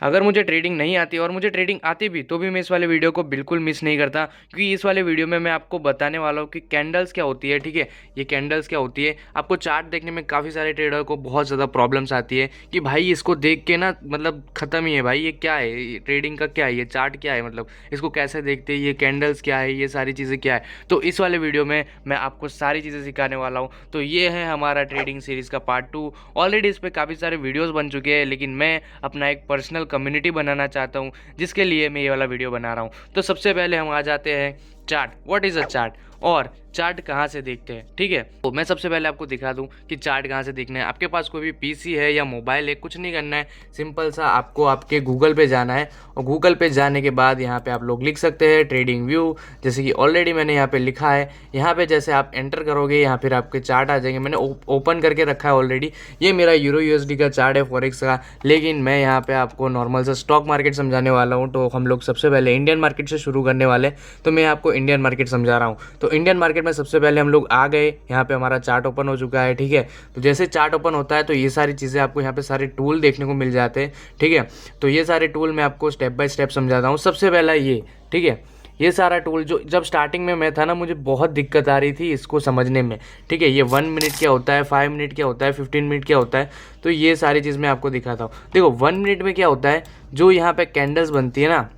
अगर मुझे ट्रेडिंग नहीं आती और मुझे ट्रेडिंग आती भी तो भी मैं इस वाले वीडियो को बिल्कुल मिस नहीं करता, क्योंकि इस वाले वीडियो में मैं आपको बताने वाला हूँ कि कैंडल्स क्या होती है। ठीक है, ये कैंडल्स क्या होती है। आपको चार्ट देखने में काफ़ी सारे ट्रेडर को बहुत ज़्यादा प्रॉब्लम्स आती है कि भाई इसको देख के ना मतलब ख़त्म ही है भाई, ये क्या है, ये ट्रेडिंग का क्या है, ये चार्ट क्या है, मतलब इसको कैसे देखते हैं, ये कैंडल्स क्या है, ये सारी चीज़ें क्या है। तो इस वाले वीडियो में मैं आपको सारी चीज़ें सिखाने वाला हूँ। तो ये है हमारा ट्रेडिंग सीरीज़ का पार्ट 2। ऑलरेडी इस पर काफ़ी सारे वीडियोज़ बन चुके हैं, लेकिन मैं अपना एक पर्सनल कम्युनिटी बनाना चाहता हूँ, जिसके लिए मैं ये वाला वीडियो बना रहा हूँ। तो सबसे पहले हम आ जाते हैं chart. What is a chart और चार्ट कहाँ से देखते हैं। ठीक है, तो मैं सबसे पहले आपको दिखा दूं कि चार्ट कहाँ से देखना है। आपके पास कोई भी पीसी है या मोबाइल है, कुछ नहीं करना है, सिंपल सा आपको आपके गूगल पे जाना है और गूगल पे जाने के बाद यहाँ पे आप लोग लिख सकते हैं ट्रेडिंग व्यू, जैसे कि ऑलरेडी मैंने यहाँ पे लिखा है। यहाँ पे जैसे आप एंटर करोगे यहाँ फिर आपके चार्ट आ जाएंगे। मैंने ओपन करके रखा है ऑलरेडी। ये मेरा यूरो यूएसडी का चार्ट है फॉरेक्स का, लेकिन मैं यहाँ पे आपको नॉर्मल सा स्टॉक मार्केट समझाने वाला हूँ। तो हम लोग सबसे पहले इंडियन मार्केट से शुरू करने वाले, तो मैं आपको इंडियन मार्केट समझा रहा हूँ। तो इंडियन मार्केट में सबसे पहले हम लोग आ गए, यहाँ पे हमारा चार्ट ओपन हो चुका है। ठीक है, तो जैसे चार्ट ओपन होता है तो ये सारी चीज़ें आपको यहाँ पे सारे टूल देखने को मिल जाते हैं। ठीक है, तो ये सारे टूल मैं आपको स्टेप बाय स्टेप समझाता हूँ। सबसे पहला ये, ठीक है, ये सारा टूल जो जब स्टार्टिंग में मैं था ना, मुझे बहुत दिक्कत आ रही थी इसको समझने में। ठीक है, ये 1 मिनट क्या होता है, 5 मिनट क्या होता है, 15 मिनट क्या होता है, तो ये सारी चीज़ मैं आपको दिखाता हूँ। देखो 1 मिनट में क्या होता है, जो यहाँ पे कैंडल्स बनती है ना,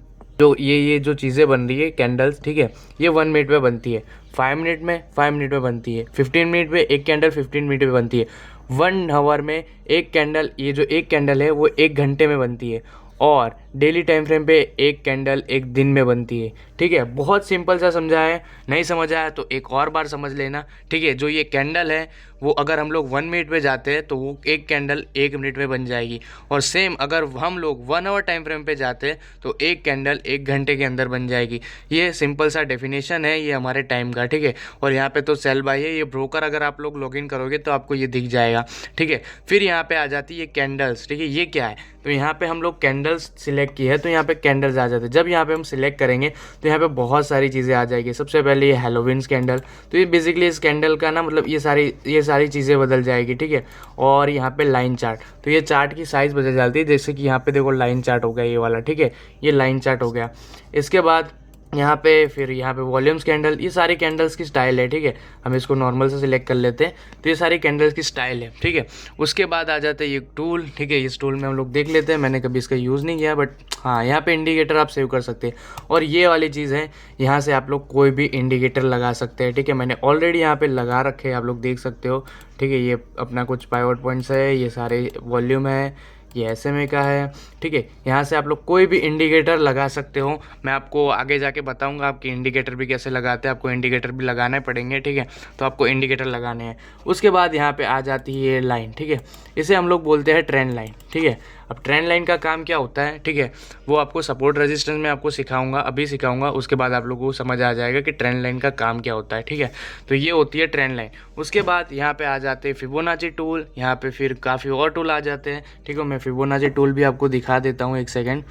जो ये जो चीज़ें बन रही है कैंडल्स, ठीक है, ये 1 मिनट में बनती है, 5 मिनट में 5 मिनट में बनती है, 15 मिनट में एक कैंडल 15 मिनट में बनती है, 1 आवर में एक कैंडल, ये जो एक कैंडल है वो 1 घंटे में बनती है, और डेली टाइम फ्रेम पे एक कैंडल एक दिन में बनती है। ठीक है, बहुत सिंपल सा समझा है, नहीं समझ आया तो एक और बार समझ लेना। ठीक है, जो ये कैंडल है वो अगर हम लोग 1 मिनट में जाते हैं तो वो एक कैंडल 1 मिनट में बन जाएगी, और सेम अगर हम लोग 1 आवर टाइम फ्रेम पे जाते हैं तो एक कैंडल 1 घंटे के अंदर बन जाएगी। ये सिंपल सा डेफिनेशन है ये हमारे टाइम का। ठीक है, और यहाँ पे तो सेल बाय है, ये ब्रोकर अगर आप लोग लॉगिन करोगे तो आपको ये दिख जाएगा। ठीक है, फिर यहाँ पे आ जाती है कैंडल्स। ठीक है, ये क्या है, तो यहाँ पे हम लोग कैंडल्स सिलेक्ट की है तो यहाँ पे कैंडल्स आ जाते हैं। जब यहाँ पे हम सिलेक्ट करेंगे तो यहाँ पे बहुत सारी चीज़ें आ जाएगी। सबसे पहले ये हैलोवीन्स कैंडल, तो ये बेसिकली इस कैंडल का ना मतलब ये सारी चीज़ें बदल जाएगी। ठीक है, और यहाँ पे लाइन चार्ट, तो ये चार्ट की साइज़ बदल जाती है, जैसे कि यहाँ पे देखो लाइन चार्ट हो गया ये वाला। ठीक है, ये लाइन चार्ट हो गया। इसके बाद यहाँ पे फिर यहाँ पे वॉल्यूम्स कैंडल, ये सारी कैंडल्स की स्टाइल है। ठीक है, हम इसको नॉर्मल से सिलेक्ट कर लेते हैं, तो ये सारी कैंडल्स की स्टाइल है। ठीक है, उसके बाद आ जाता है ये टूल। ठीक है, इस टूल में हम लोग देख लेते हैं, मैंने कभी इसका यूज़ नहीं किया, बट हाँ यहाँ पे इंडिकेटर आप सेव कर सकते हैं, और ये वाली चीज़ है, यहाँ से आप लोग कोई भी इंडिकेटर लगा सकते हैं। ठीक है, मैंने ऑलरेडी यहाँ पे लगा रखे हैं, आप लोग देख सकते हो। ठीक है, ये अपना कुछ पाइवट पॉइंट्स है, ये सारे वॉल्यूम है, ये SMA का है। ठीक है, यहाँ से आप लोग कोई भी इंडिकेटर लगा सकते हो। मैं आपको आगे जाके बताऊंगा आपके इंडिकेटर भी कैसे लगाते हैं, आपको इंडिकेटर भी लगाने पड़ेंगे। ठीक है, तो आपको इंडिकेटर लगाने हैं। उसके बाद यहाँ पे आ जाती है ये लाइन। ठीक है, इसे हम लोग बोलते हैं ट्रेंड लाइन। ठीक है, अब ट्रेंड लाइन का काम क्या होता है, ठीक है, वो आपको सपोर्ट रेजिस्टेंस में आपको सिखाऊंगा, अभी सिखाऊंगा, उसके बाद आप लोगों को समझ आ जाएगा कि ट्रेंड लाइन का काम क्या होता है। ठीक है, तो ये होती है ट्रेंड लाइन। उसके बाद यहाँ पे आ जाते हैं फिबोनाची टूल, यहाँ पे फिर काफ़ी और टूल आ जाते हैं। ठीक है, मैं फिबोनाची टूल भी आपको दिखा देता हूँ, एक सेकेंड।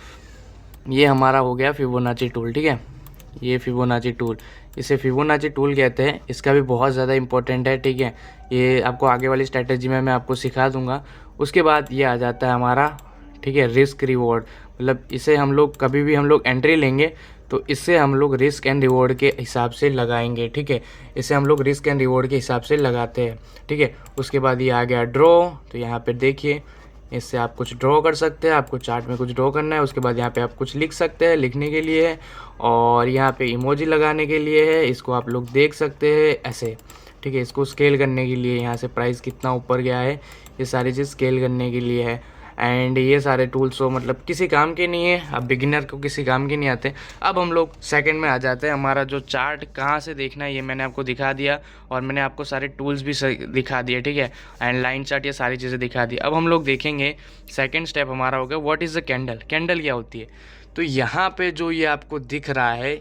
ये हमारा हो गया फिबोनाची टूल। ठीक है, ये फिबोनाची टूल, इसे फिबोनाची टूल कहते हैं, इसका भी बहुत ज़्यादा इंपॉर्टेंट है। ठीक है, ये आपको आगे वाली स्ट्रैटेजी में मैं आपको सिखा दूंगा। उसके बाद ये आ जाता है हमारा, ठीक है, रिस्क रिवॉर्ड, मतलब इसे हम लोग कभी भी हम लोग एंट्री लेंगे तो इससे हम लोग रिस्क एंड रिवॉर्ड के हिसाब से लगाएंगे। ठीक है, इसे हम लोग रिस्क एंड रिवॉर्ड के हिसाब से लगाते हैं। ठीक है, उसके बाद ये आ गया ड्रॉ, तो यहाँ पे देखिए, इससे आप कुछ ड्रॉ कर सकते हैं, आपको चार्ट में कुछ ड्रॉ करना है। उसके बाद यहाँ पे आप कुछ लिख सकते हैं, लिखने के लिए है, और यहाँ पे इमोजी लगाने के लिए है, इसको आप लोग देख सकते हैं ऐसे। ठीक है, इसको स्केल करने के लिए, यहाँ से प्राइस कितना ऊपर गया है, ये सारी चीज़ स्केल करने के लिए है। एंड ये सारे टूल्स हो मतलब किसी काम के नहीं है, अब बिगिनर को किसी काम के नहीं आते। अब हम लोग सेकंड में आ जाते हैं, हमारा जो चार्ट कहाँ से देखना है ये मैंने आपको दिखा दिया, और मैंने आपको सारे टूल्स भी दिखा दिए। ठीक है, एंड लाइन चार्ट, ये सारी चीज़ें दिखा दी। अब हम लोग देखेंगे सेकेंड स्टेप हमारा हो गया what is the candle. Candle क्या होती है, तो यहाँ पे जो ये आपको दिख रहा है,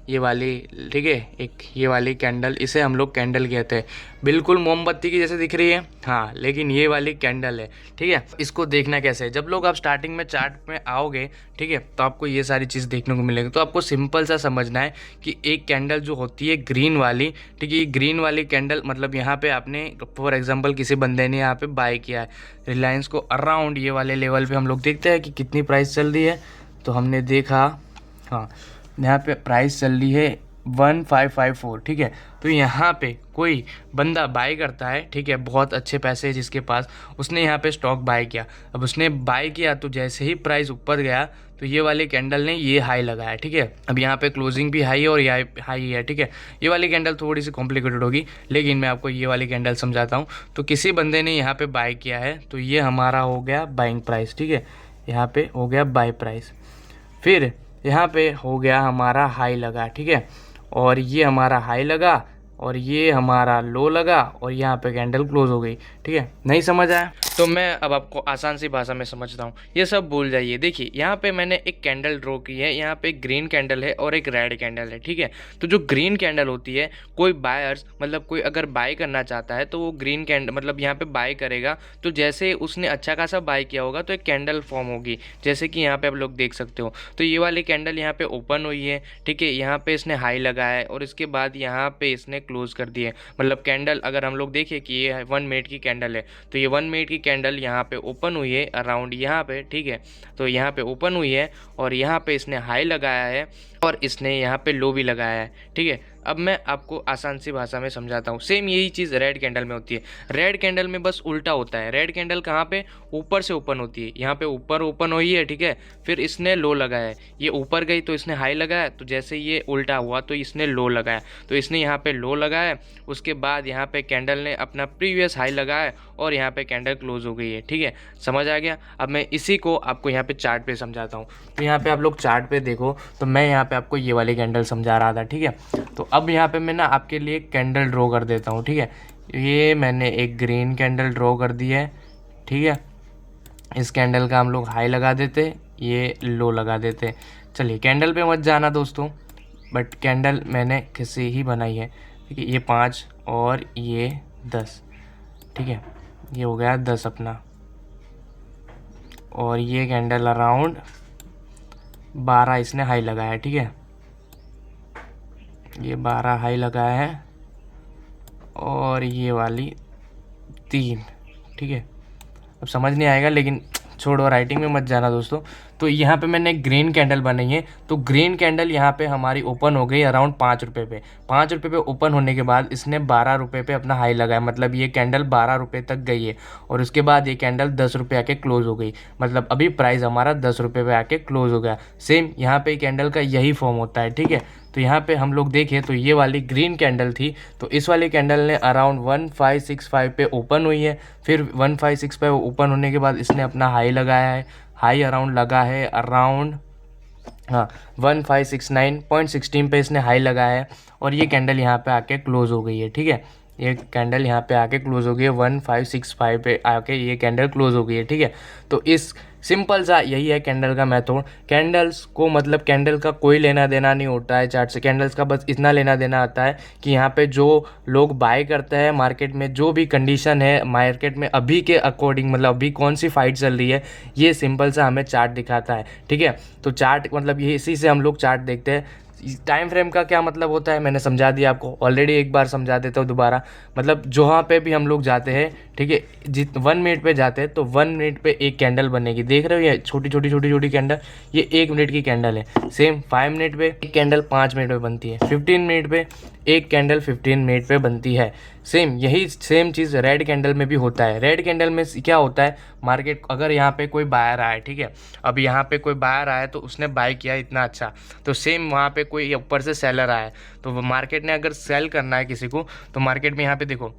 ये वाली, ठीक है, एक ये वाली कैंडल, इसे हम लोग कैंडल कहते हैं। बिल्कुल मोमबत्ती की जैसे दिख रही है, हाँ, लेकिन ये वाली कैंडल है, ठीक है। इसको देखना कैसे है, जब लोग आप स्टार्टिंग में चार्ट में आओगे, ठीक है, तो आपको ये सारी चीज़ देखने को मिलेगी। तो आपको सिंपल सा समझना है कि एक कैंडल जो होती है ग्रीन वाली, ठीक है, ये ग्रीन वाली कैंडल मतलब यहाँ पे आपने फॉर एग्जांपल किसी बंदे ने यहाँ पे बाय किया है रिलायंस को अराउंड ये वाले लेवल पे, हम लोग देखते हैं कि कितनी प्राइस चल रही है। तो हमने देखा, हाँ, यहाँ पे प्राइस चल रही है 1554, ठीक है। तो यहाँ पे कोई बंदा बाय करता है, ठीक है, बहुत अच्छे पैसे जिसके पास, उसने यहाँ पे स्टॉक बाय किया। अब उसने बाय किया तो जैसे ही प्राइस ऊपर गया तो ये वाली कैंडल ने ये हाई लगाया, ठीक है। अब यहाँ पे क्लोजिंग भी हाई है और ये हाई है, ठीक है। ये वाली कैंडल थोड़ी सी कॉम्प्लिकेटेड होगी, लेकिन मैं आपको ये वाली कैंडल समझाता हूँ। तो किसी बंदे ने यहाँ पे बाय किया है तो ये हमारा हो गया बाइंग प्राइस, ठीक है, यहाँ पे हो गया बाय प्राइस। फिर यहाँ पे हो गया हमारा हाई लगा, ठीक है, और ये हमारा हाई लगा और ये हमारा लो लगा और यहाँ पे कैंडल क्लोज हो गई, ठीक है। नहीं समझ आया तो मैं अब आपको आसान सी भाषा में समझता हूँ, ये सब भूल जाइए। देखिए यहाँ पे मैंने एक कैंडल ड्रॉ की है, यहाँ पे एक ग्रीन कैंडल है और एक रेड कैंडल है, ठीक है। तो जो ग्रीन कैंडल होती है, कोई बायर्स मतलब कोई अगर बाय करना चाहता है तो वो ग्रीन कैंडल मतलब यहाँ पे बाय करेगा, तो जैसे उसने अच्छा खासा बाय किया होगा तो एक कैंडल फॉर्म होगी, जैसे कि यहाँ पे आप लोग देख सकते हो। तो ये वाली कैंडल यहाँ पे ओपन हुई है, ठीक है, यहाँ पे इसने हाई लगाया है और इसके बाद यहाँ पे इसने क्लोज कर दिए। मतलब कैंडल अगर हम लोग देखें कि ये 1 मिनट की कैंडल है, तो ये 1 मिनट की कैंडल यहाँ पे ओपन हुई है अराउंड यहाँ पे, ठीक है। तो यहाँ पे ओपन हुई है और यहाँ पे इसने हाई लगाया है और इसने यहाँ पे लो भी लगाया है, ठीक है। अब मैं आपको आसान सी भाषा में समझाता हूँ। सेम यही चीज़ रेड कैंडल में होती है। रेड कैंडल में बस उल्टा होता है। रेड कैंडल कहाँ पे, ऊपर से ओपन होती है, यहाँ पे ऊपर ओपन हुई है, ठीक है, फिर इसने लो लगाया है, ये ऊपर गई तो इसने हाई लगाया, तो जैसे ये उल्टा हुआ तो इसने लो लगाया, तो इसने यहाँ पे लो लगाया, उसके बाद यहाँ पे कैंडल ने अपना प्रीवियस हाई लगाया और यहाँ पे कैंडल क्लोज हो गई है, ठीक है। समझ आ गया। अब मैं इसी को आपको यहाँ पे चार्ट पे समझाता हूँ। तो यहाँ पे आप लोग चार्ट पे देखो, तो मैं यहाँ पे आपको ये वाली कैंडल समझा रहा था, ठीक है। तो अब यहाँ पे मैं ना आपके लिए कैंडल ड्रॉ कर देता हूँ, ठीक है। ये मैंने एक ग्रीन कैंडल ड्रॉ कर दी है, ठीक है। इस कैंडल का हम लोग हाई लगा देते, ये लो लगा देते। चलिए कैंडल पे मत जाना दोस्तों, बट कैंडल मैंने किसी ही बनाई है, ठीक है। ये 5 और ये 10, ठीक है, ये हो गया 10 अपना। और ये कैंडल अराउंड 12 इसने हाई लगाया है, ठीक है, ये 12 हाई लगाया है और ये वाली 3, ठीक है। अब समझ नहीं आएगा लेकिन छोड़ो, राइटिंग में मत जाना दोस्तों। तो यहाँ पे मैंने ग्रीन कैंडल बनाई है, तो ग्रीन कैंडल यहाँ पे हमारी ओपन हो गई अराउंड 5 रुपये पे। 5 रुपये पे ओपन होने के बाद इसने 12 रुपये पे अपना हाई लगाया, मतलब ये कैंडल 12 रुपये तक गई है और उसके बाद ये कैंडल 10 रुपये आके क्लोज हो गई, मतलब अभी प्राइस हमारा 10 रुपये पे आके क्लोज हो गया। सेम यहाँ पे कैंडल का यही फॉर्म होता है, ठीक है। तो यहाँ पे हम लोग देखें तो ये वाली ग्रीन कैंडल थी, तो इस वाली कैंडल ने अराउंड 1565 पे ओपन हुई है, फिर 1565 पे ओपन होने के बाद इसने अपना हाई लगाया है, हाई अराउंड लगा है अराउंड, हाँ, 1569.16 पे इसने हाई लगाया है और ये कैंडल यहाँ पे आके क्लोज हो गई है, ठीक है। ये कैंडल यहाँ पे आके क्लोज हो गई है, 1565 पे आके ये कैंडल क्लोज हो गई है, ठीक है। तो इस सिंपल सा यही है कैंडल का मेथड। कैंडल्स को मतलब कैंडल का कोई लेना देना नहीं होता है चार्ट से, कैंडल्स का बस इतना लेना देना आता है कि यहाँ पे जो लोग बाय करते हैं मार्केट में, जो भी कंडीशन है मार्केट में अभी के अकॉर्डिंग, मतलब अभी कौन सी फाइट चल रही है, ये सिंपल सा हमें चार्ट दिखाता है, ठीक है। तो चार्ट मतलब ये इसी से हम लोग चार्ट देखते हैं। टाइम फ्रेम का क्या मतलब होता है मैंने समझा दिया आपको ऑलरेडी, एक बार समझा देता हूँ दोबारा। मतलब जहाँ पे भी हम लोग जाते हैं, ठीक है, 1 मिनट पे जाते हैं तो 1 मिनट पे एक कैंडल बनेगी, देख रहे हो ये छोटी छोटी छोटी छोटी कैंडल, ये 1 मिनट की कैंडल है। सेम 5 मिनट पे एक कैंडल 5 मिनट पे बनती है, 15 मिनट पे एक कैंडल 15 मिनट पे बनती है। सेम यही सेम चीज़ रेड कैंडल में भी होता है। रेड कैंडल में क्या होता है, मार्केट अगर यहाँ पे कोई बायर आया, ठीक है, अब यहाँ पे कोई बायर आया तो उसने बाय किया इतना अच्छा, तो सेम वहाँ पे कोई ऊपर से सेलर आया, तो मार्केट ने अगर सेल करना है किसी को, तो मार्केट में यहाँ पे देखो,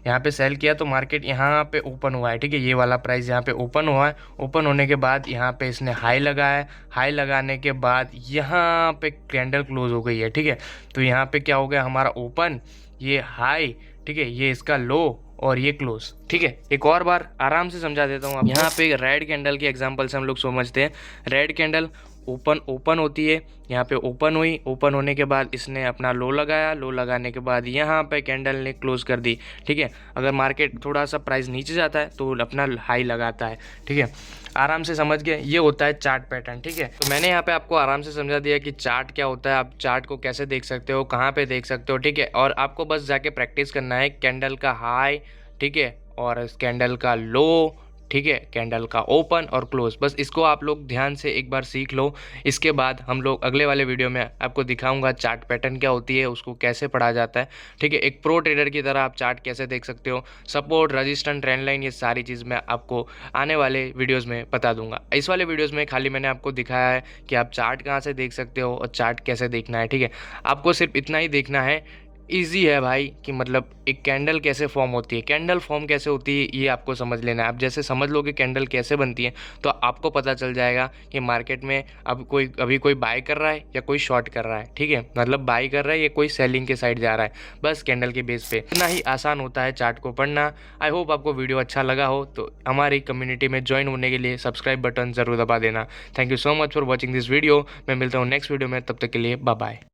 यहाँ पे सेल किया तो मार्केट यहाँ पे ओपन हुआ है, ठीक है, ये वाला प्राइस यहाँ पे ओपन हुआ है। ओपन होने के बाद यहाँ पे इसने हाई लगाया है, हाई लगाने के बाद यहाँ पे कैंडल क्लोज हो गई है, ठीक है। तो यहाँ पे क्या हो गया हमारा ओपन, ये हाई, ठीक है, ये इसका लो और ये क्लोज। ठीक है, एक और बार आराम से समझा देता हूँ आपको। यहाँ पे रेड कैंडल की एग्जांपल से हम लोग समझते हैं। रेड कैंडल ओपन ओपन होती है, यहाँ पे ओपन हुई, ओपन होने के बाद इसने अपना लो लगाया, लो लगाने के बाद यहाँ पे कैंडल ने क्लोज कर दी। ठीक है, अगर मार्केट थोड़ा सा प्राइस नीचे जाता है तो अपना हाई लगाता है। ठीक है, आराम से समझ गए, ये होता है चार्ट पैटर्न। ठीक है, तो मैंने यहाँ पे आपको आराम से समझा दिया कि चार्ट क्या होता है, आप चार्ट को कैसे देख सकते हो, कहाँ पे देख सकते हो। ठीक है, और आपको बस जाके प्रैक्टिस करना है कैंडल का हाई, ठीक है, और कैंडल का लो, ठीक है, कैंडल का ओपन और क्लोज, बस इसको आप लोग ध्यान से एक बार सीख लो। इसके बाद हम लोग अगले वाले वीडियो में आपको दिखाऊंगा चार्ट पैटर्न क्या होती है, उसको कैसे पढ़ा जाता है। ठीक है, एक प्रो ट्रेडर की तरह आप चार्ट कैसे देख सकते हो, सपोर्ट, रजिस्टेंस, ट्रेंड लाइन, ये सारी चीज़ मैं आपको आने वाले वीडियोज़ में बता दूंगा। इस वाले वीडियोज़ में खाली मैंने आपको दिखाया है कि आप चार्ट कहाँ से देख सकते हो और चार्ट कैसे देखना है। ठीक है, आपको सिर्फ इतना ही देखना है, ईजी है भाई, कि मतलब एक कैंडल कैसे फॉर्म होती है, कैंडल फॉर्म कैसे होती है, ये आपको समझ लेना है। आप जैसे समझ लोगे कैंडल कैसे बनती है तो आपको पता चल जाएगा कि मार्केट में अभी कोई बाय कर रहा है या कोई शॉर्ट कर रहा है। ठीक है, मतलब बाय कर रहा है या कोई सेलिंग के साइड जा रहा है, बस कैंडल के बेस पे। इतना ही आसान होता है चार्ट को पढ़ना। आई होप आपको वीडियो अच्छा लगा हो, तो हमारी कम्युनिटी में ज्वाइन होने के लिए सब्सक्राइब बटन ज़रूर दबा देना। Thank you so much for watching this video. मैं मिलता हूँ नेक्स्ट वीडियो में, तब तक के लिए बाय बाय।